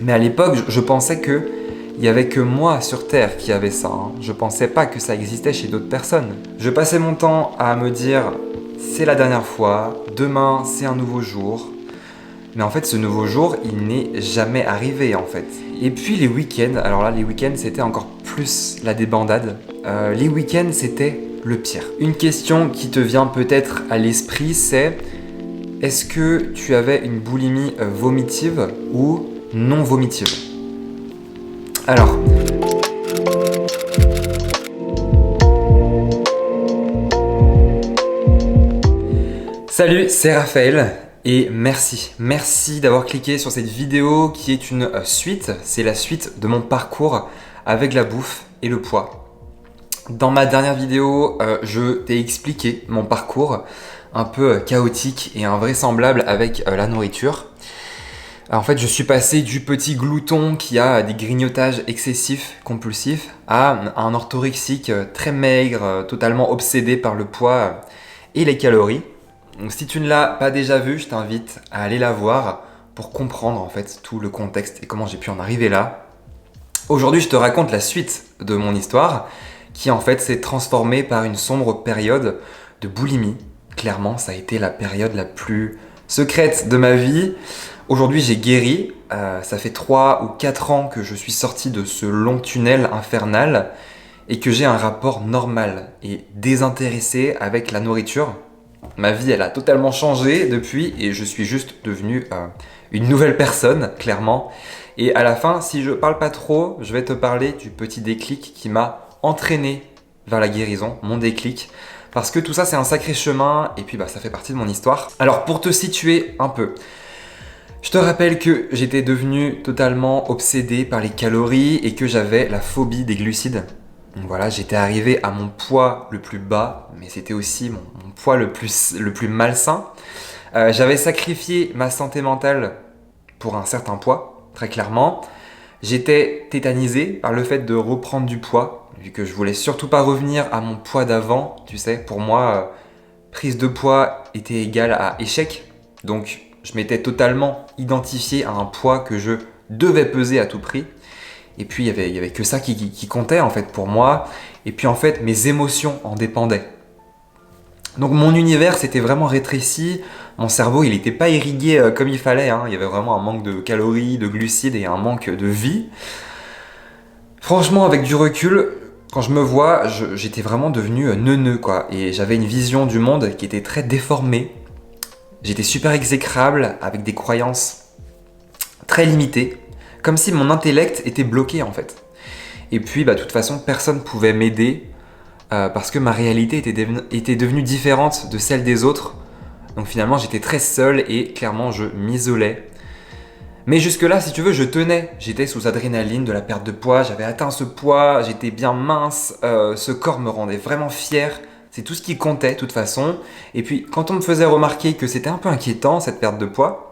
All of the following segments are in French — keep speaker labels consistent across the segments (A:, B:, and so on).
A: Mais à l'époque, je pensais que il y avait que moi sur Terre qui avait ça. Je pensais pas que ça existait chez d'autres personnes. Je passais mon temps à me dire c'est la dernière fois, demain c'est un nouveau jour. Mais en fait, ce nouveau jour, il n'est jamais arrivé en fait. Et puis les week-ends, alors là, les week-ends c'était encore plus la débandade. Les week-ends c'était le pire. Une question qui te vient peut-être à l'esprit, c'est est-ce que tu avais une boulimie vomitive ou non vomitive? Alors, salut, c'est Raphaël et merci d'avoir cliqué sur cette vidéo qui est une suite, c'est la suite de mon parcours avec la bouffe et le poids. Dans ma dernière vidéo, je t'ai expliqué mon parcours un peu chaotique et invraisemblable avec la nourriture. En fait, je suis passé du petit glouton qui a des grignotages excessifs, compulsifs, à un orthorexique très maigre, totalement obsédé par le poids et les calories. Donc, si tu ne l'as pas déjà vu, je t'invite à aller la voir pour comprendre en fait tout le contexte et comment j'ai pu en arriver là. Aujourd'hui, je te raconte la suite de mon histoire qui en fait s'est transformée par une sombre période de boulimie. Clairement, ça a été la période la plus secrète de ma vie. Aujourd'hui, j'ai guéri. Ça fait 3 ou 4 ans que je suis sorti de ce long tunnel infernal et que j'ai un rapport normal et désintéressé avec la nourriture. Ma vie, elle a totalement changé depuis et je suis juste devenu une nouvelle personne, clairement. Et à la fin, si je parle pas trop, je vais te parler du petit déclic qui m'a entraîné vers la guérison, mon déclic. Parce que tout ça, c'est un sacré chemin et puis ça fait partie de mon histoire. Alors, pour te situer un peu, je te rappelle que j'étais devenu totalement obsédé par les calories et que j'avais la phobie des glucides. Donc voilà, j'étais arrivé à mon poids le plus bas, mais c'était aussi mon poids le plus malsain. J'avais sacrifié ma santé mentale pour un certain poids, très clairement. J'étais tétanisé par le fait de reprendre du poids, vu que je voulais surtout pas revenir à mon poids d'avant. Tu sais, pour moi, prise de poids était égale à échec. Donc, je m'étais totalement identifié à un poids que je devais peser à tout prix. Et puis, il y avait que ça qui comptait en fait pour moi. Et puis en fait, mes émotions en dépendaient. Donc mon univers s'était vraiment rétréci. Mon cerveau, il n'était pas irrigué comme il fallait. Il y avait vraiment un manque de calories, de glucides et un manque de vie. Franchement, avec du recul, quand je me vois, j'étais vraiment devenu neuneux quoi. Et j'avais une vision du monde qui était très déformée. J'étais super exécrable avec des croyances très limitées. Comme si mon intellect était bloqué en fait. Et puis, de toute façon, personne ne pouvait m'aider parce que ma réalité était devenue différente de celle des autres. Donc finalement, j'étais très seul et clairement, je m'isolais. Mais jusque-là, si tu veux, je tenais. J'étais sous adrénaline de la perte de poids, j'avais atteint ce poids, j'étais bien mince, ce corps me rendait vraiment fier. C'est tout ce qui comptait, de toute façon. Et puis, quand on me faisait remarquer que c'était un peu inquiétant, cette perte de poids,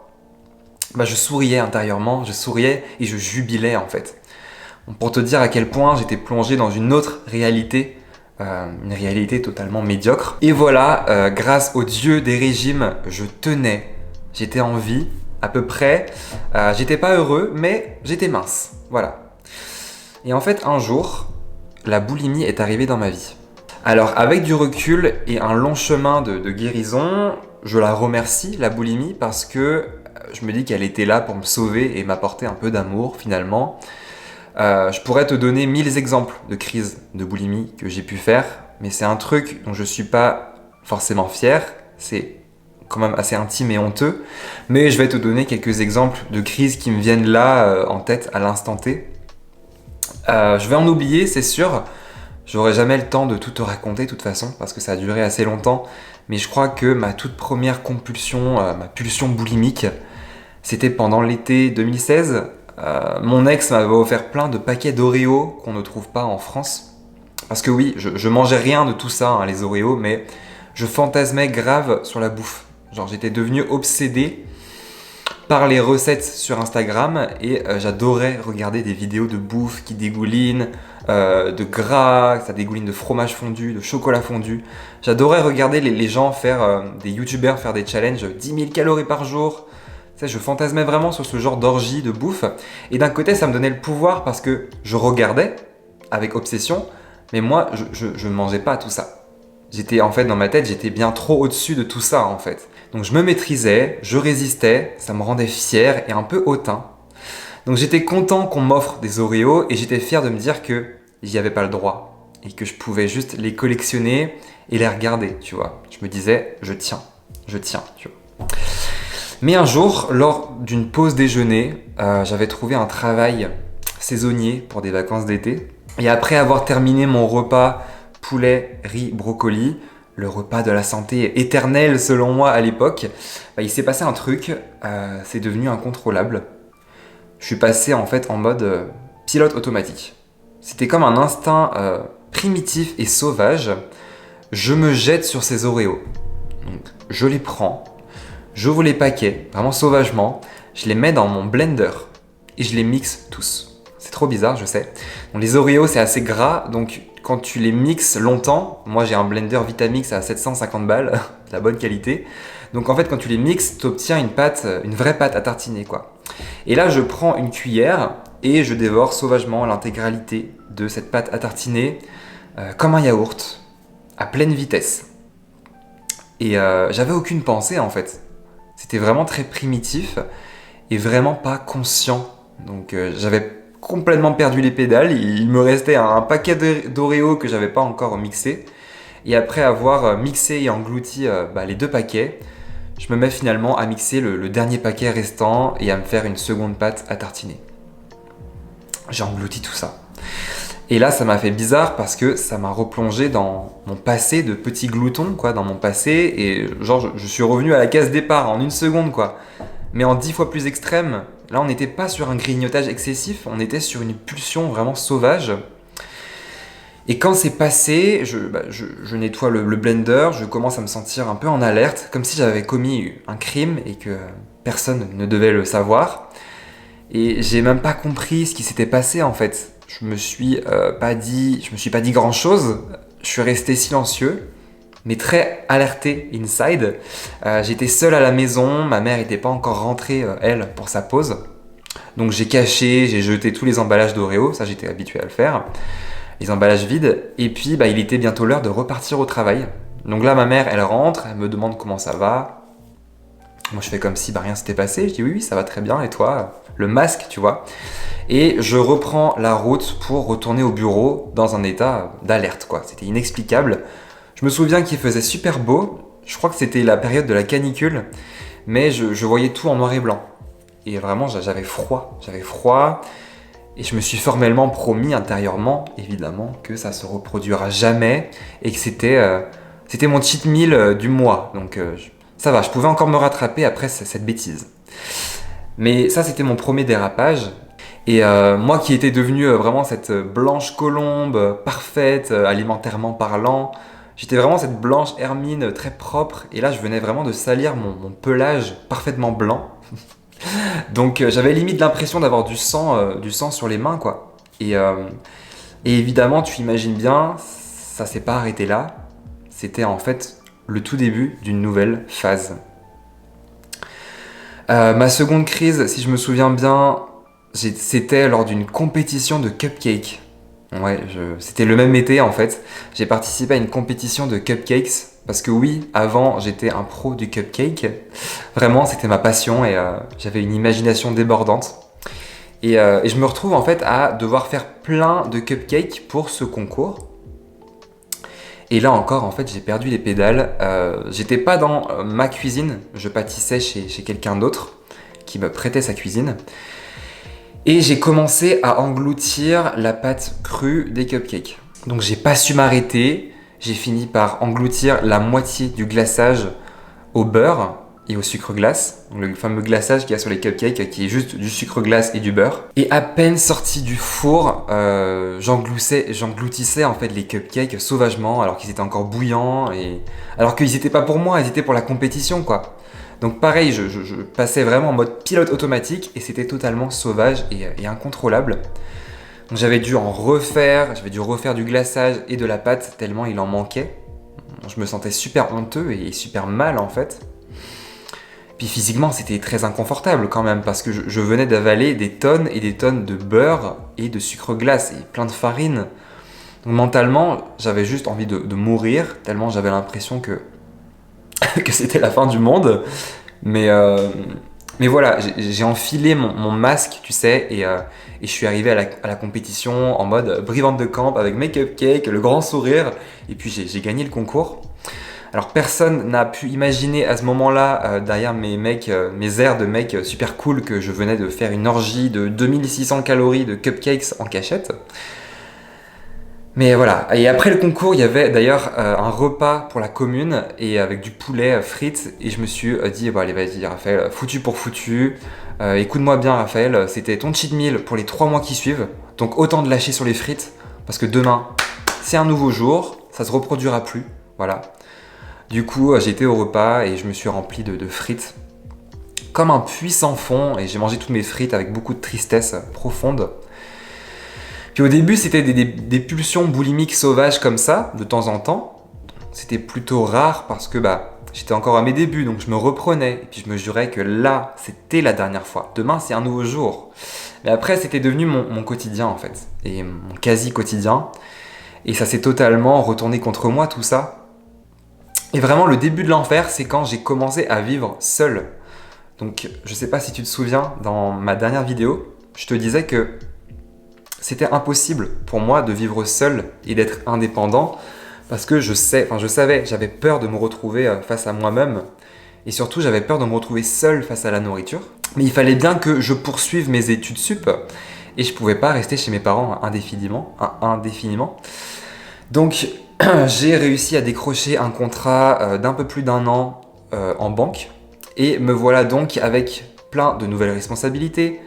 A: je souriais intérieurement, je souriais et je jubilais en fait. Pour te dire à quel point j'étais plongé dans une autre réalité, une réalité totalement médiocre. Et voilà, grâce au dieu des régimes, je tenais, j'étais en vie à peu près. J'étais pas heureux, mais j'étais mince, voilà. Et en fait, un jour, la boulimie est arrivée dans ma vie. Alors, avec du recul et un long chemin de guérison, je la remercie, la boulimie, parce que je me dis qu'elle était là pour me sauver et m'apporter un peu d'amour finalement. Je pourrais te donner 1000 exemples de crises de boulimie que j'ai pu faire, mais c'est un truc dont je suis pas forcément fier, c'est quand même assez intime et honteux, mais je vais te donner quelques exemples de crises qui me viennent là en tête à l'instant T. Je vais en oublier, c'est sûr, j'aurai jamais le temps de tout te raconter de toute façon, parce que ça a duré assez longtemps, mais je crois que ma toute première compulsion, ma pulsion boulimique, c'était pendant l'été 2016. Mon ex m'avait offert plein de paquets d'Oreo qu'on ne trouve pas en France. Parce que oui, je mangeais rien de tout ça, les Oreos, mais je fantasmais grave sur la bouffe. Genre j'étais devenu obsédé par les recettes sur Instagram et j'adorais regarder des vidéos de bouffe qui dégoulinent, de gras, ça dégouline de fromage fondu, de chocolat fondu. J'adorais regarder les gens faire, des youtubeurs faire des challenges 10 000 calories par jour, sais, je fantasmais vraiment sur ce genre d'orgie de bouffe. Et d'un côté, ça me donnait le pouvoir parce que je regardais avec obsession, mais moi, je ne mangeais pas tout ça. J'étais en fait dans ma tête, j'étais bien trop au-dessus de tout ça en fait. Donc je me maîtrisais, je résistais, ça me rendait fier et un peu hautain. Donc j'étais content qu'on m'offre des Oreos et j'étais fier de me dire que j'y avais pas le droit et que je pouvais juste les collectionner et les regarder, tu vois. Je me disais, je tiens, tu vois. Mais un jour, lors d'une pause déjeuner, j'avais trouvé un travail saisonnier pour des vacances d'été. Et après avoir terminé mon repas poulet, riz, brocoli, le repas de la santé éternel selon moi à l'époque, il s'est passé un truc, c'est devenu incontrôlable. Je suis passé en fait en mode pilote automatique. C'était comme un instinct primitif et sauvage. Je me jette sur ces Oreos. Donc, je les prends, j'ouvre les paquets, vraiment sauvagement, je les mets dans mon blender et je les mixe tous. C'est trop bizarre, je sais. Donc, les Oreos, c'est assez gras, donc quand tu les mixes longtemps, moi j'ai un blender Vitamix à 750 balles, de la bonne qualité. Donc en fait, quand tu les mixes, tu obtiens une vraie pâte à tartiner, quoi. Et là, je prends une cuillère et je dévore sauvagement l'intégralité de cette pâte à tartiner, comme un yaourt, à pleine vitesse. Et j'avais aucune pensée en fait. C'était vraiment très primitif et vraiment pas conscient. Donc j'avais complètement perdu les pédales. Il me restait un paquet d'Oreo que j'avais pas encore mixé. Et après avoir mixé et englouti les 2 paquets, je me mets finalement à mixer le dernier paquet restant et à me faire une seconde pâte à tartiner. J'ai englouti tout ça. Et là, ça m'a fait bizarre parce que ça m'a replongé dans mon passé de petit glouton, quoi, dans mon passé. Et genre, je suis revenu à la case départ en 1 seconde, quoi. Mais en 10 fois plus extrême. Là, on n'était pas sur un grignotage excessif, on était sur une pulsion vraiment sauvage. Et quand c'est passé, je nettoie le blender, je commence à me sentir un peu en alerte, comme si j'avais commis un crime et que personne ne devait le savoir. Et j'ai même pas compris ce qui s'était passé en fait. Je me suis pas dit grand chose. Je suis resté silencieux, mais très alerté inside. J'étais seul à la maison, ma mère n'était pas encore rentrée, elle, pour sa pause. Donc j'ai caché, j'ai jeté tous les emballages d'Oreo, ça j'étais habitué à le faire. Les emballages vides. Et puis il était bientôt l'heure de repartir au travail. Donc là ma mère, elle rentre, elle me demande comment ça va. Moi je fais comme si rien s'était passé. Je dis oui, ça va très bien. Et toi? Le masque, tu vois. Et je reprends la route pour retourner au bureau dans un état d'alerte, quoi. C'était inexplicable. Je me souviens qu'il faisait super beau. Je crois que c'était la période de la canicule. Mais je voyais tout en noir et blanc. Et vraiment, j'avais froid. Et je me suis formellement promis intérieurement, évidemment, que ça se reproduira jamais. Et que c'était mon cheat meal du mois. Donc ça va, je pouvais encore me rattraper après cette bêtise. Mais ça, c'était mon premier dérapage. Et moi qui étais devenu vraiment cette blanche colombe parfaite, alimentairement parlant, j'étais vraiment cette blanche hermine très propre. Et là, je venais vraiment de salir mon pelage parfaitement blanc. Donc j'avais limite l'impression d'avoir du sang sur les mains, quoi. Et évidemment, tu imagines bien, ça s'est pas arrêté là. C'était en fait le tout début d'une nouvelle phase. Ma seconde crise, si je me souviens bien, c'était lors d'une compétition de cupcakes. Ouais, c'était le même été en fait. J'ai participé à une compétition de cupcakes parce que oui, avant j'étais un pro du cupcake. Vraiment, c'était ma passion et j'avais une imagination débordante. Et je me retrouve en fait à devoir faire plein de cupcakes pour ce concours. Et là encore, en fait, j'ai perdu les pédales. J'étais pas dans ma cuisine, je pâtissais chez quelqu'un d'autre qui me prêtait sa cuisine. Et j'ai commencé à engloutir la pâte crue des cupcakes. Donc j'ai pas su m'arrêter, j'ai fini par engloutir la moitié du glaçage au beurre et au sucre glace. Donc le fameux glaçage qu'il y a sur les cupcakes qui est juste du sucre glace et du beurre. Et à peine sorti du four, j'engloutissais en fait les cupcakes sauvagement alors qu'ils étaient encore bouillants. Alors qu'ils n'étaient pas pour moi, ils étaient pour la compétition, quoi. Donc pareil, je passais vraiment en mode pilote automatique et c'était totalement sauvage et incontrôlable. Donc j'avais dû refaire du glaçage et de la pâte tellement il en manquait. Je me sentais super honteux et super mal en fait. Puis physiquement, c'était très inconfortable quand même, parce que je venais d'avaler des tonnes et des tonnes de beurre et de sucre glace et plein de farine. Donc mentalement, j'avais juste envie de mourir, tellement j'avais l'impression que, que c'était la fin du monde. Mais, euh, mais voilà, j'ai enfilé mon masque, tu sais, et je suis arrivé à la compétition en mode brivante de camp avec mes cupcakes, le grand sourire, et puis j'ai gagné le concours. Alors personne n'a pu imaginer à ce moment-là, derrière mes airs de mec super cool, que je venais de faire une orgie de 2600 calories de cupcakes en cachette. Mais voilà, et après le concours, il y avait d'ailleurs un repas pour la commune, et avec du poulet frites, et je me suis dit, bon allez vas-y Raphaël, foutu pour foutu, écoute-moi bien Raphaël, c'était ton cheat meal pour les 3 mois qui suivent, donc autant de lâcher sur les frites, parce que demain, c'est un nouveau jour, ça se reproduira plus, voilà. Du coup, j'ai été au repas et je me suis rempli de frites, comme un puits sans fond, et j'ai mangé toutes mes frites avec beaucoup de tristesse profonde. Puis au début, c'était des pulsions boulimiques sauvages comme ça, de temps en temps. C'était plutôt rare parce que j'étais encore à mes débuts, donc je me reprenais. Et puis je me jurais que là, c'était la dernière fois. Demain, c'est un nouveau jour. Mais après, c'était devenu mon quotidien en fait, et mon quasi-quotidien. Et ça s'est totalement retourné contre moi, tout ça. Et vraiment, le début de l'enfer, c'est quand j'ai commencé à vivre seul. Donc, je sais pas si tu te souviens, dans ma dernière vidéo, je te disais que c'était impossible pour moi de vivre seul et d'être indépendant parce que je savais, j'avais peur de me retrouver face à moi-même et surtout j'avais peur de me retrouver seul face à la nourriture. Mais il fallait bien que je poursuive mes études sup et je pouvais pas rester chez mes parents indéfiniment. Donc j'ai réussi à décrocher un contrat d'un peu plus d'1 an en banque et me voilà donc avec plein de nouvelles responsabilités,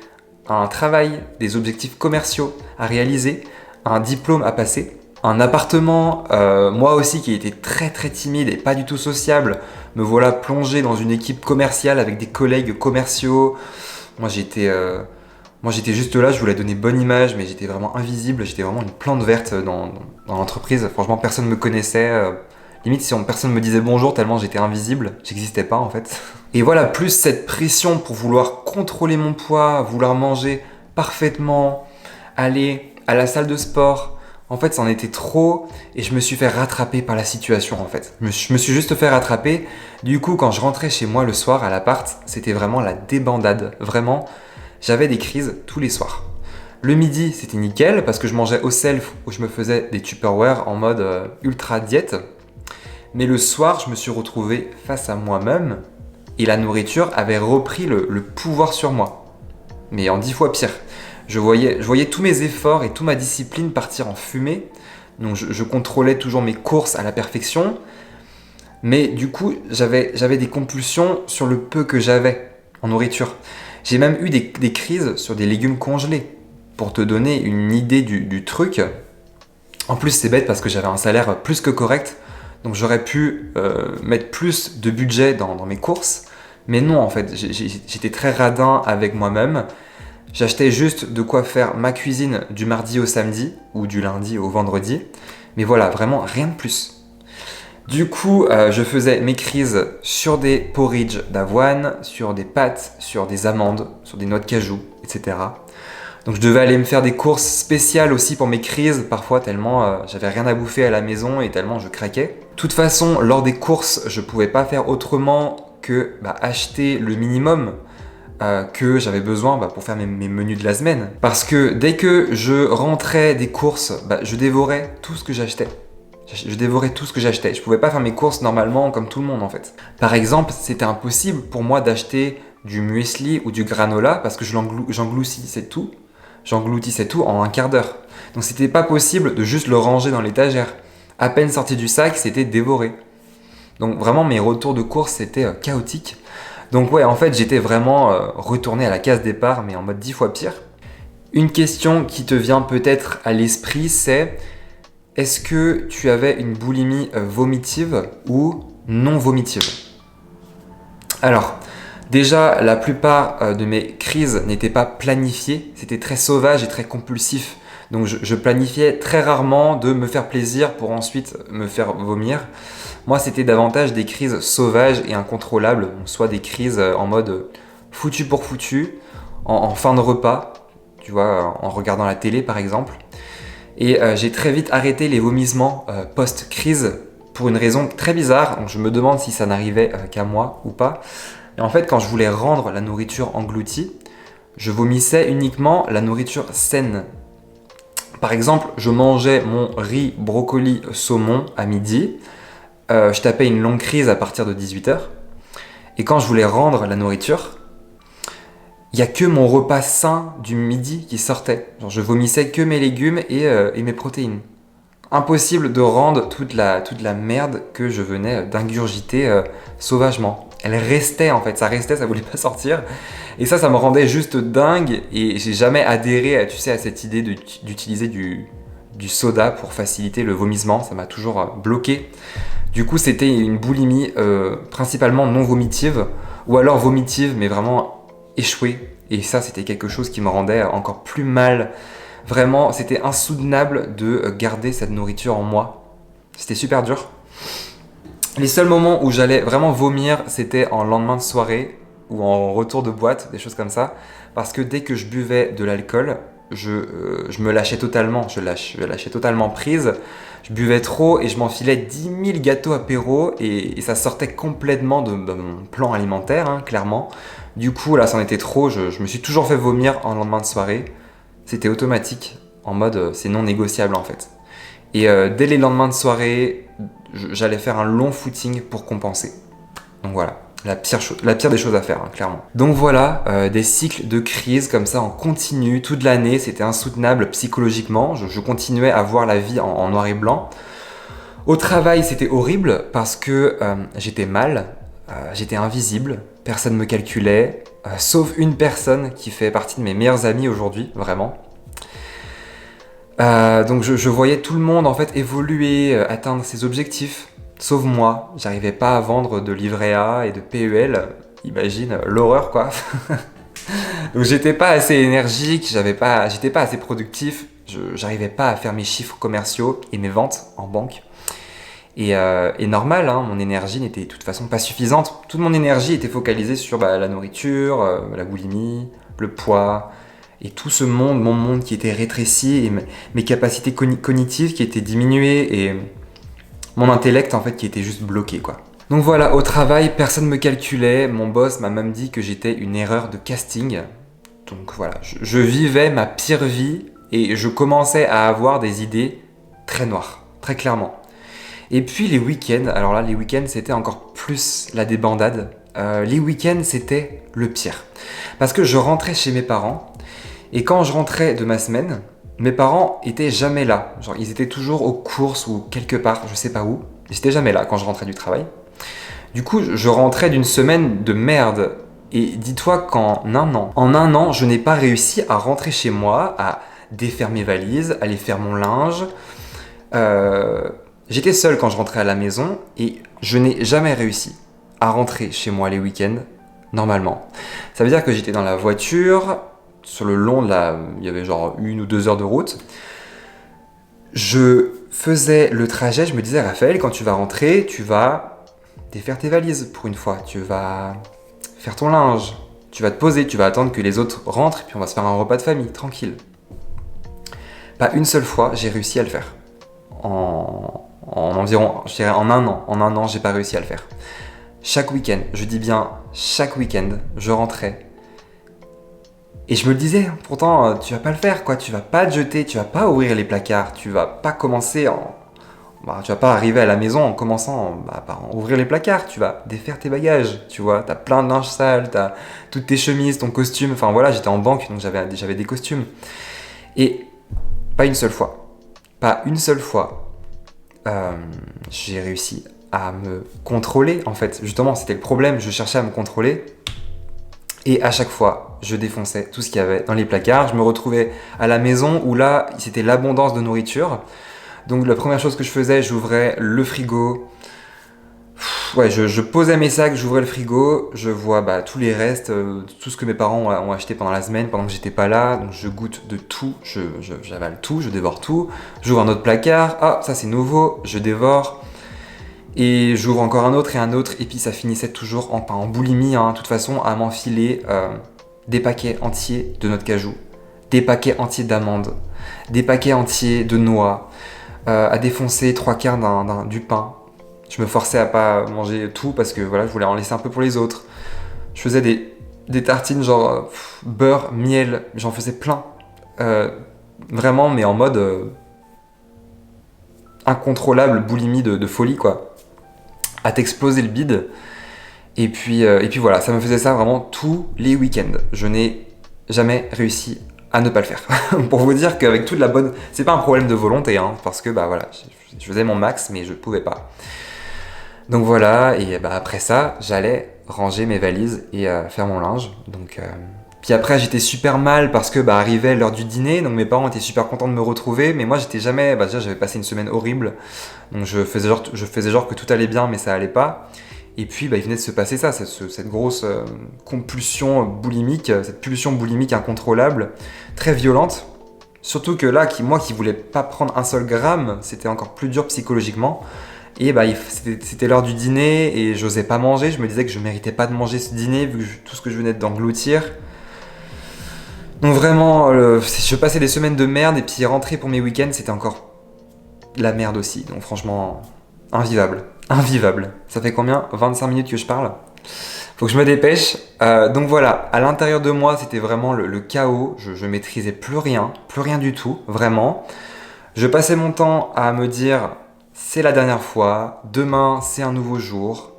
A: un travail, des objectifs commerciaux à réaliser, un diplôme à passer, un appartement, moi aussi qui étais très très timide et pas du tout sociable, me voilà plongé dans une équipe commerciale avec des collègues commerciaux. Moi j'étais juste là, je voulais donner bonne image, mais j'étais vraiment invisible, j'étais vraiment une plante verte dans l'entreprise. Franchement, personne ne me connaissait. Limite, si personne me disait bonjour tellement j'étais invisible, j'existais pas en fait. Et voilà, plus cette pression pour vouloir contrôler mon poids, vouloir manger parfaitement, aller à la salle de sport. En fait, c'en était trop et je me suis fait rattraper par la situation en fait. Je me suis juste fait rattraper. Du coup, quand je rentrais chez moi le soir à l'appart, c'était vraiment la débandade. Vraiment, j'avais des crises tous les soirs. Le midi, c'était nickel parce que je mangeais au self où je me faisais des Tupperware en mode ultra diète. Mais le soir, je me suis retrouvé face à moi-même et la nourriture avait repris le pouvoir sur moi. Mais en 10 fois pire. Je voyais tous mes efforts et toute ma discipline partir en fumée. Donc je contrôlais toujours mes courses à la perfection. Mais du coup, j'avais des compulsions sur le peu que j'avais en nourriture. J'ai même eu des crises sur des légumes congelés. Pour te donner une idée du truc. En plus, c'est bête parce que j'avais un salaire plus que correct. Donc j'aurais pu mettre plus de budget dans mes courses. Mais non, en fait, j'étais très radin avec moi-même. J'achetais juste de quoi faire ma cuisine du mardi au samedi ou du lundi au vendredi. Mais voilà, vraiment rien de plus. Du coup, je faisais mes crises sur des porridge d'avoine, sur des pâtes, sur des amandes, sur des noix de cajou, etc. Donc je devais aller me faire des courses spéciales aussi pour mes crises, parfois tellement j'avais rien à bouffer à la maison et tellement je craquais. De toute façon, lors des courses, je pouvais pas faire autrement que acheter le minimum que j'avais besoin pour faire mes menus de la semaine. Parce que dès que je rentrais des courses, je dévorais tout ce que j'achetais. Je dévorais tout ce que j'achetais. Je pouvais pas faire mes courses normalement comme tout le monde en fait. Par exemple, c'était impossible pour moi d'acheter du muesli ou du granola parce que j'engloutissais tout en un quart d'heure. Donc c'était pas possible de juste le ranger dans l'étagère. À peine sorti du sac, c'était dévoré. Donc vraiment mes retours de course c'était chaotique. Donc ouais, en fait j'étais vraiment retourné à la case départ mais en mode 10 fois pire. Une question qui te vient peut-être à l'esprit c'est: est-ce que tu avais une boulimie vomitive ou non vomitive? Alors, déjà, la plupart de mes crises n'étaient pas planifiées, c'était très sauvage et très compulsif. Donc je planifiais très rarement de me faire plaisir pour ensuite me faire vomir. Moi, c'était davantage des crises sauvages et incontrôlables, soit des crises en mode foutu pour foutu, en fin de repas, tu vois, en regardant la télé par exemple. Et j'ai très vite arrêté les vomissements post-crise pour une raison très bizarre. Donc je me demande si ça n'arrivait qu'à moi ou pas. Et en fait, quand je voulais rendre la nourriture engloutie, je vomissais uniquement la nourriture saine. Par exemple, je mangeais mon riz, brocoli, saumon à midi. Je tapais une longue crise à partir de 18h. Et quand je voulais rendre la nourriture, il n'y a que mon repas sain du midi qui sortait. Genre, je vomissais que mes légumes et mes protéines. Impossible de rendre toute la merde que je venais d'ingurgiter sauvagement. Elle restait en fait, ça restait, ça voulait pas sortir. Et ça me rendait juste dingue et j'ai jamais adhéré, tu sais, à cette idée d'utiliser du soda pour faciliter le vomissement. Ça m'a toujours bloqué. Du coup, c'était une boulimie principalement non vomitive ou alors vomitive mais vraiment échouée. Et ça, c'était quelque chose qui me rendait encore plus mal. Vraiment, c'était insoutenable de garder cette nourriture en moi. C'était super dur. Les seuls moments où j'allais vraiment vomir, c'était en lendemain de soirée ou en retour de boîte, des choses comme ça. Parce que dès que je buvais de l'alcool, je me lâchais totalement. Je lâchais totalement prise. Je buvais trop et je m'enfilais 10 000 gâteaux apéro et ça sortait complètement de mon plan alimentaire, hein, clairement. Du coup, là, c'en était trop. Je me suis toujours fait vomir en lendemain de soirée. C'était automatique, en mode c'est non négociable en fait. Et dès les lendemains de soirée, j'allais faire un long footing pour compenser. Donc voilà, la pire des choses à faire, hein, clairement. Donc voilà, des cycles de crise comme ça en continu toute l'année, c'était insoutenable psychologiquement. Je continuais à voir la vie en noir et blanc. Au travail, c'était horrible parce que j'étais mal, j'étais invisible, personne ne me calculait, sauf une personne qui fait partie de mes meilleurs amis aujourd'hui, vraiment. Donc je voyais tout le monde en fait évoluer, atteindre ses objectifs, sauf moi. J'arrivais pas à vendre de livret A et de PEL. Imagine l'horreur quoi. Donc j'étais pas assez énergique, j'étais pas assez productif. J'arrivais pas à faire mes chiffres commerciaux et mes ventes en banque. Et normal, hein, mon énergie n'était de toute façon pas suffisante. Toute mon énergie était focalisée sur la nourriture, la boulimie, le poids, et tout ce monde, mon monde qui était rétréci, et mes capacités cognitives qui étaient diminuées, et mon intellect en fait qui était juste bloqué quoi. Donc voilà, au travail, personne ne me calculait, mon boss m'a même dit que j'étais une erreur de casting. Donc voilà, je vivais ma pire vie et je commençais à avoir des idées très noires, très clairement. Et puis les week-ends, alors là les week-ends c'était encore plus la débandade. Les week-ends c'était le pire. Parce que je rentrais chez mes parents et quand je rentrais de ma semaine, mes parents étaient jamais là. Genre ils étaient toujours aux courses ou quelque part, je sais pas où. Ils étaient jamais là quand je rentrais du travail. Du coup je rentrais d'une semaine de merde. Et dis-toi qu'en un an, je n'ai pas réussi à rentrer chez moi, à défaire mes valises, à aller faire mon linge. J'étais seul quand je rentrais à la maison et je n'ai jamais réussi à rentrer chez moi les week-ends normalement. Ça veut dire que j'étais dans la voiture, sur le long de il y avait genre 1 ou 2 heures de route. Je faisais le trajet, je me disais Raphaël, quand tu vas rentrer, tu vas défaire tes valises pour une fois, tu vas faire ton linge, tu vas te poser, tu vas attendre que les autres rentrent et puis on va se faire un repas de famille, tranquille. Pas une seule fois, j'ai réussi à le faire. En environ, je dirais en un an, j'ai pas réussi à le faire. Chaque week-end, je dis bien chaque week-end, je rentrais. Et je me le disais, pourtant, tu vas pas le faire, quoi. Tu vas pas te jeter, tu vas pas ouvrir les placards, tu vas pas commencer tu vas pas arriver à la maison en commençant par ouvrir les placards, tu vas défaire tes bagages, tu vois. T'as plein de linge sale, t'as toutes tes chemises, ton costume. Enfin voilà, j'étais en banque, donc j'avais des costumes. Et pas une seule fois, j'ai réussi à me contrôler en fait. Justement, c'était le problème, je cherchais à me contrôler et à chaque fois, je défonçais tout ce qu'il y avait dans les placards. Je me retrouvais à la maison où là, c'était l'abondance de nourriture. Donc la première chose que je faisais, j'ouvrais le frigo. Ouais, je posais mes sacs, j'ouvrais le frigo, je vois tous les restes, tout ce que mes parents ont acheté pendant la semaine, pendant que j'étais pas là. Donc je goûte de tout, j'avale tout, je dévore tout. J'ouvre un autre placard, ah ça c'est nouveau, je dévore. Et j'ouvre encore un autre, et puis ça finissait toujours en boulimie, hein, de toute façon, à m'enfiler des paquets entiers de noix de cajou, des paquets entiers d'amandes, des paquets entiers de noix, à défoncer 3/4 du pain. Je me forçais à pas manger tout parce que voilà, je voulais en laisser un peu pour les autres. Je faisais des tartines genre beurre, miel, j'en faisais plein. Vraiment, mais en mode incontrôlable boulimie de folie, quoi. À t'exploser le bide. Et puis voilà, ça me faisait ça vraiment tous les week-ends. Je n'ai jamais réussi à ne pas le faire. Pour vous dire qu'avec toute la bonne... C'est pas un problème de volonté, hein, parce que voilà, je faisais mon max, mais je pouvais pas. Donc voilà, et après ça, j'allais ranger mes valises et faire mon linge. Donc, puis après, j'étais super mal parce que arrivait l'heure du dîner, donc mes parents étaient super contents de me retrouver, mais moi j'étais jamais... déjà, j'avais passé une semaine horrible, donc je faisais genre que tout allait bien, mais ça allait pas. Et puis il venait de se passer ça, cette grosse compulsion boulimique, cette pulsion boulimique incontrôlable, très violente. Surtout que là, moi qui voulais pas prendre un seul gramme, c'était encore plus dur psychologiquement. Et c'était l'heure du dîner et j'osais pas manger. Je me disais que je méritais pas de manger ce dîner vu tout ce que je venais d'engloutir. Donc vraiment, je passais des semaines de merde et puis rentrer pour mes week-ends, c'était encore la merde aussi. Donc franchement, invivable. Invivable. Ça fait combien 25 minutes que je parle. Faut que je me dépêche. Donc voilà, à l'intérieur de moi, c'était vraiment le chaos. Je maîtrisais plus rien du tout, vraiment. Je passais mon temps à me dire... C'est la dernière fois, demain c'est un nouveau jour.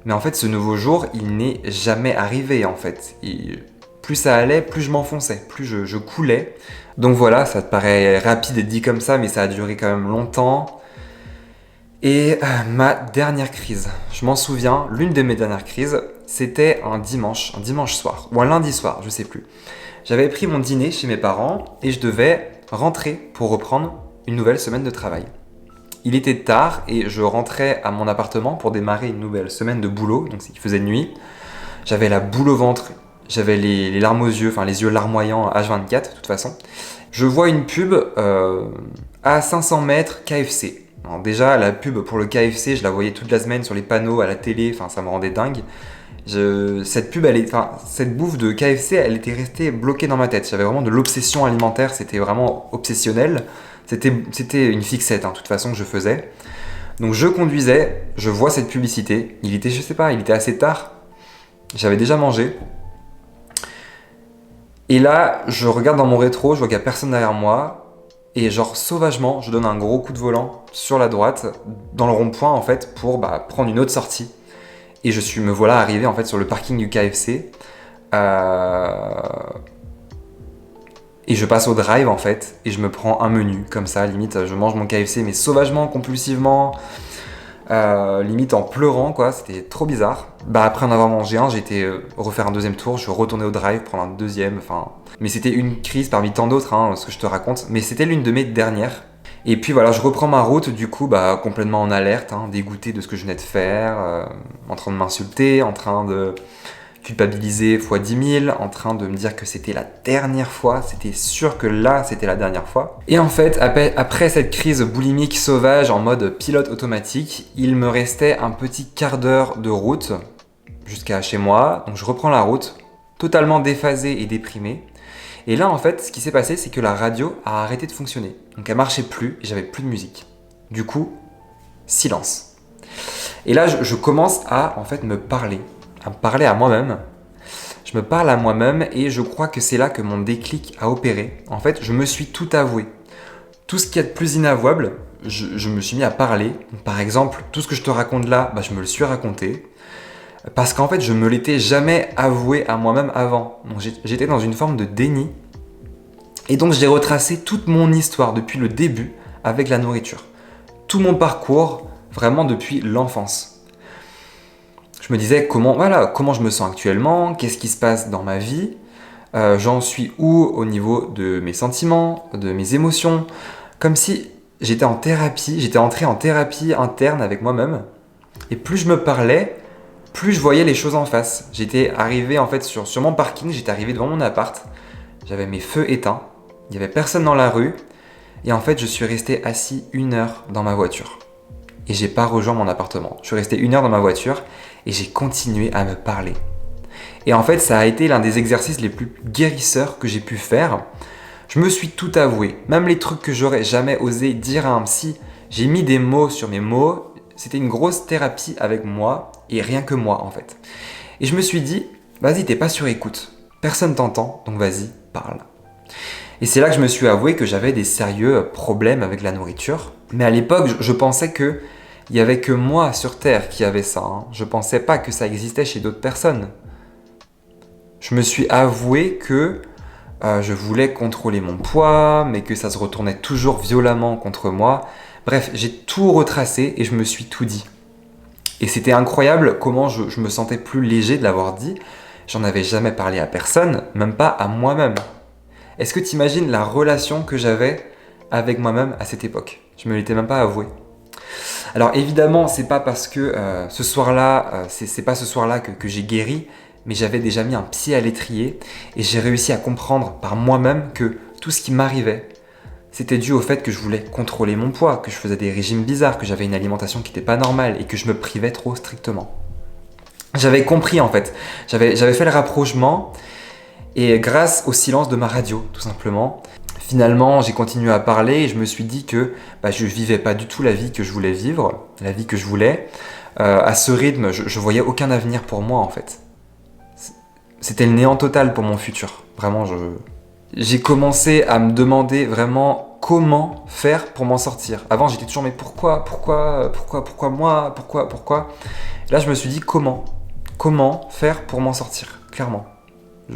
A: Mais en fait ce nouveau jour il n'est jamais arrivé en fait. Et plus ça allait, plus je m'enfonçais, plus je coulais. Donc voilà, ça te paraît rapide et dit comme ça, mais ça a duré quand même longtemps. Et ma dernière crise, je m'en souviens, l'une de mes dernières crises, c'était un dimanche soir, ou un lundi soir, je sais plus. J'avais pris mon dîner chez mes parents et je devais rentrer pour reprendre une nouvelle semaine de travail. Il était tard et je rentrais à mon appartement pour démarrer une nouvelle semaine de boulot, donc il faisait nuit. J'avais la boule au ventre, j'avais les larmes aux yeux, enfin les yeux larmoyants H24 de toute façon. Je vois une pub à 500 mètres KFC. Alors déjà la pub pour le KFC, je la voyais toute la semaine sur les panneaux, à la télé, enfin ça me rendait dingue. Cette bouffe de KFC, elle était restée bloquée dans ma tête. J'avais vraiment de l'obsession alimentaire, c'était vraiment obsessionnel. C'était une fixette, de toute façon, que je faisais. Donc je conduisais, je vois cette publicité. Il était assez tard. J'avais déjà mangé. Et là, je regarde dans mon rétro, je vois qu'il n'y a personne derrière moi. Et genre, sauvagement, je donne un gros coup de volant sur la droite, dans le rond-point, en fait, pour prendre une autre sortie. Et me voilà arrivé, en fait, sur le parking du KFC. Et je passe au drive en fait, et je me prends un menu comme ça, limite je mange mon KFC mais sauvagement, compulsivement, limite en pleurant quoi, c'était trop bizarre. Après en avoir mangé un, j'ai été refaire un deuxième tour, je suis retourné au drive, prendre un deuxième, mais c'était une crise parmi tant d'autres, ce que je te raconte, mais c'était l'une de mes dernières. Et puis voilà, je reprends ma route du coup, complètement en alerte, dégoûté de ce que je venais de faire, en train de m'insulter, en train de... culpabilisé fois 10 000, en train de me dire que c'était la dernière fois, c'était sûr que là c'était la dernière fois. Et en fait, après cette crise boulimique sauvage en mode pilote automatique, il me restait un petit quart d'heure de route jusqu'à chez moi, donc je reprends la route, totalement déphasé et déprimé. Et là en fait, ce qui s'est passé, c'est que la radio a arrêté de fonctionner, donc elle marchait plus et j'avais plus de musique. Du coup, silence. Et là, je commence à en fait me parler à moi-même. Je me parle à moi-même et je crois que c'est là que mon déclic a opéré. En fait, je me suis tout avoué. Tout ce qu'il y a de plus inavouable, je me suis mis à parler. Par exemple, tout ce que je te raconte là, je me le suis raconté. Parce qu'en fait, je me l'étais jamais avoué à moi-même avant. Donc j'étais dans une forme de déni. Et donc j'ai retracé toute mon histoire depuis le début avec la nourriture. Tout mon parcours, vraiment depuis l'enfance. Je me disais comment je me sens actuellement, qu'est-ce qui se passe dans ma vie, j'en suis où au niveau de mes sentiments, de mes émotions, comme si j'étais entré en thérapie interne avec moi-même Et plus je me parlais, plus je voyais les choses en face. J'étais arrivé en fait sur mon parking, j'étais arrivé devant mon appart, j'avais mes feux éteints, il n'y avait personne dans la rue, et en fait je suis resté assis 1 heure dans ma voiture. Et j'ai pas rejoint mon appartement. Je suis resté 1 heure dans ma voiture et j'ai continué à me parler. Et en fait ça a été l'un des exercices les plus guérisseurs que j'ai pu faire. Je me suis tout avoué, même les trucs que j'aurais jamais osé dire à un psy, j'ai mis des mots sur mes mots, c'était une grosse thérapie avec moi, et rien que moi en fait. Et je me suis dit, vas-y, t'es pas sur écoute, personne t'entend, donc vas-y, parle. Et c'est là que je me suis avoué que j'avais des sérieux problèmes avec la nourriture. Mais à l'époque, je pensais que il y avait que moi sur Terre qui avait ça. Je pensais pas que ça existait chez d'autres personnes. Je me suis avoué que je voulais contrôler mon poids, mais que ça se retournait toujours violemment contre moi. Bref, j'ai tout retracé et je me suis tout dit. Et c'était incroyable comment je me sentais plus léger de l'avoir dit. J'en avais jamais parlé à personne, même pas à moi-même. Est-ce que tu imagines la relation que j'avais avec moi-même à cette époque? Je me l'étais même pas avoué. Alors évidemment, c'est pas parce que ce soir-là, c'est pas ce soir-là que j'ai guéri, mais j'avais déjà mis un pied à l'étrier et j'ai réussi à comprendre par moi-même que tout ce qui m'arrivait, c'était dû au fait que je voulais contrôler mon poids, que je faisais des régimes bizarres, que j'avais une alimentation qui n'était pas normale et que je me privais trop strictement. J'avais compris en fait, j'avais fait le rapprochement et grâce au silence de ma radio tout simplement, finalement j'ai continué à parler et je me suis dit que je vivais pas du tout la vie que je voulais vivre, la vie que je voulais. À ce rythme, je voyais aucun avenir pour moi en fait. C'était le néant total pour mon futur. Vraiment, j'ai commencé à me demander vraiment comment faire pour m'en sortir. Avant, j'étais toujours mais pourquoi moi, pourquoi. Là, je me suis dit comment faire pour m'en sortir, clairement.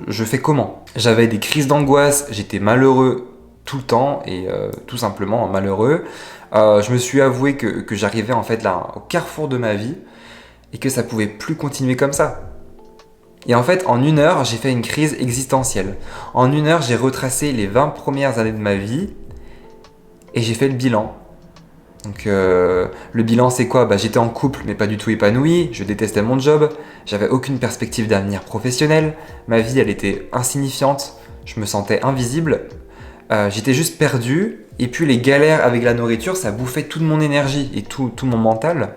A: Je fais comment? J'avais des crises d'angoisse, j'étais malheureux tout le temps et tout simplement malheureux. Je me suis avoué que j'arrivais en fait là au carrefour de ma vie et que ça pouvait plus continuer comme ça. Et en fait, en 1 heure, j'ai fait une crise existentielle. En 1 heure, j'ai retracé les 20 premières années de ma vie et j'ai fait le bilan. Donc le bilan c'est quoi? J'étais en couple mais pas du tout épanoui, je détestais mon job, j'avais aucune perspective d'avenir professionnel, ma vie elle était insignifiante, je me sentais invisible, j'étais juste perdu et puis les galères avec la nourriture ça bouffait toute mon énergie et tout mon mental.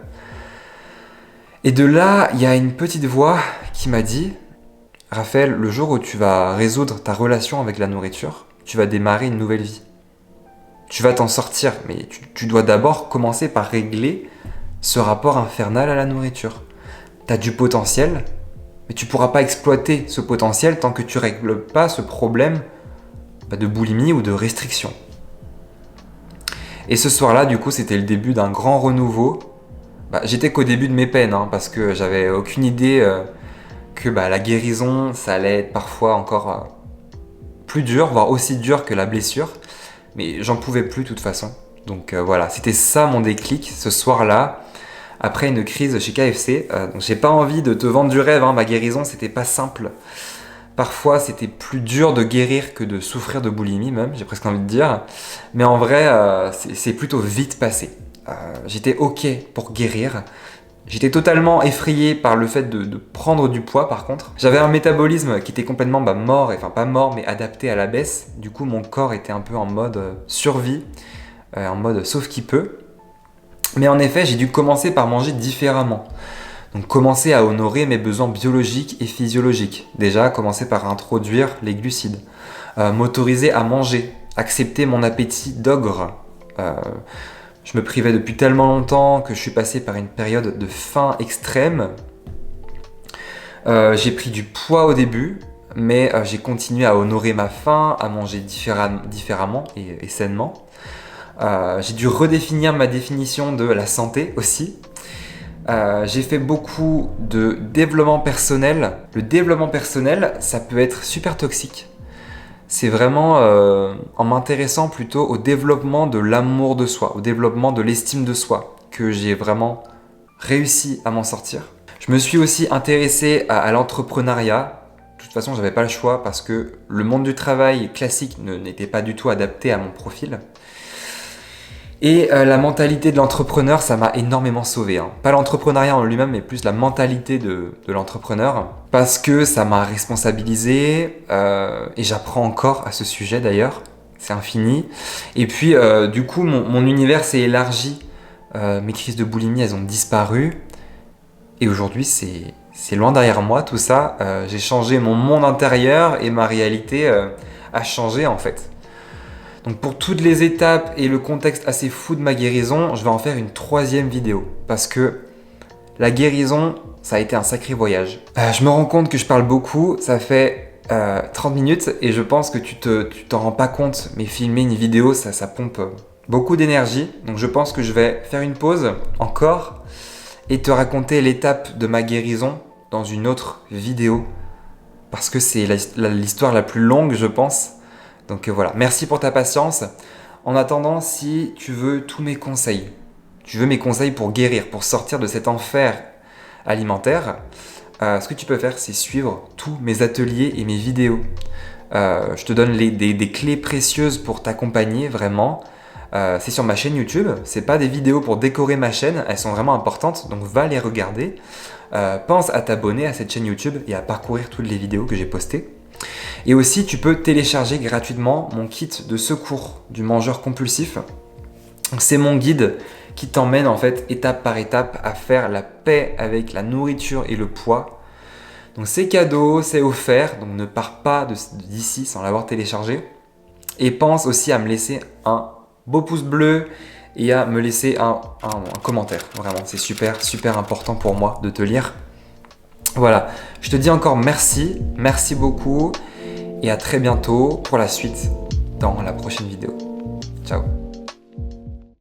A: Et de là, il y a une petite voix qui m'a dit « Raphaël, le jour où tu vas résoudre ta relation avec la nourriture, tu vas démarrer une nouvelle vie. Tu vas t'en sortir, mais tu dois d'abord commencer par régler ce rapport infernal à la nourriture. Tu as du potentiel, mais tu ne pourras pas exploiter ce potentiel tant que tu ne règles pas ce problème de boulimie ou de restriction. » Et ce soir-là, du coup, c'était le début d'un grand renouveau. J'étais qu'au début de mes peines, parce que j'avais aucune idée que la guérison, ça allait être parfois encore plus dur, voire aussi dur que la blessure. Mais j'en pouvais plus de toute façon. Donc voilà, c'était ça mon déclic ce soir-là, après une crise chez KFC. Donc j'ai pas envie de te vendre du rêve, ma guérison c'était pas simple. Parfois c'était plus dur de guérir que de souffrir de boulimie même, j'ai presque envie de dire. Mais en vrai, c'est plutôt vite passé. J'étais ok pour guérir. J'étais totalement effrayé par le fait de prendre du poids par contre. J'avais un métabolisme qui était complètement mort, enfin pas mort mais adapté à la baisse. Du coup mon corps était un peu en mode survie, en mode sauf qui peut. Mais en effet j'ai dû commencer par manger différemment. Donc commencer à honorer mes besoins biologiques et physiologiques. Déjà commencer par introduire les glucides. M'autoriser à manger, accepter mon appétit d'ogre. Je me privais depuis tellement longtemps que je suis passé par une période de faim extrême. J'ai pris du poids au début, mais j'ai continué à honorer ma faim, à manger différemment et sainement. J'ai dû redéfinir ma définition de la santé aussi. J'ai fait beaucoup de développement personnel. Le développement personnel, ça peut être super toxique. C'est vraiment en m'intéressant plutôt au développement de l'amour de soi, au développement de l'estime de soi, que j'ai vraiment réussi à m'en sortir. Je me suis aussi intéressé à l'entrepreneuriat. De toute façon, j'avais pas le choix parce que le monde du travail classique n'était pas du tout adapté à mon profil. Et la mentalité de l'entrepreneur, ça m'a énormément sauvé. Hein. Pas l'entrepreneuriat en lui-même, mais plus la mentalité de l'entrepreneur. Parce que ça m'a responsabilisé et j'apprends encore à ce sujet d'ailleurs. C'est infini. Et puis, du coup, mon univers s'est élargi. Mes crises de boulimie, elles ont disparu. Et aujourd'hui, c'est loin derrière moi tout ça. J'ai changé mon monde intérieur et ma réalité a changé en fait. Donc pour toutes les étapes et le contexte assez fou de ma guérison, je vais en faire une 3e vidéo. Parce que la guérison, ça a été un sacré voyage. Je me rends compte que je parle beaucoup, ça fait 30 minutes et je pense que tu t'en rends pas compte. Mais filmer une vidéo, ça pompe beaucoup d'énergie. Donc je pense que je vais faire une pause encore et te raconter l'étape de ma guérison dans une autre vidéo. Parce que c'est l'histoire la plus longue, je pense. Donc voilà, merci pour ta patience. En attendant, si tu veux tous mes conseils, tu veux mes conseils pour guérir, pour sortir de cet enfer alimentaire, ce que tu peux faire, c'est suivre tous mes ateliers et mes vidéos. Je te donne des clés précieuses pour t'accompagner vraiment. C'est sur ma chaîne YouTube, c'est pas des vidéos pour décorer ma chaîne, elles sont vraiment importantes, donc va les regarder. Pense à t'abonner à cette chaîne YouTube et à parcourir toutes les vidéos que j'ai postées. Et aussi, tu peux télécharger gratuitement mon kit de secours du mangeur compulsif. C'est mon guide qui t'emmène en fait étape par étape à faire la paix avec la nourriture et le poids. Donc c'est cadeau, c'est offert, donc ne pars pas d'ici sans l'avoir téléchargé. Et pense aussi à me laisser un beau pouce bleu et à me laisser un commentaire. Vraiment, c'est super, super important pour moi de te lire. Voilà, je te dis encore merci beaucoup et à très bientôt pour la suite dans la prochaine vidéo. Ciao.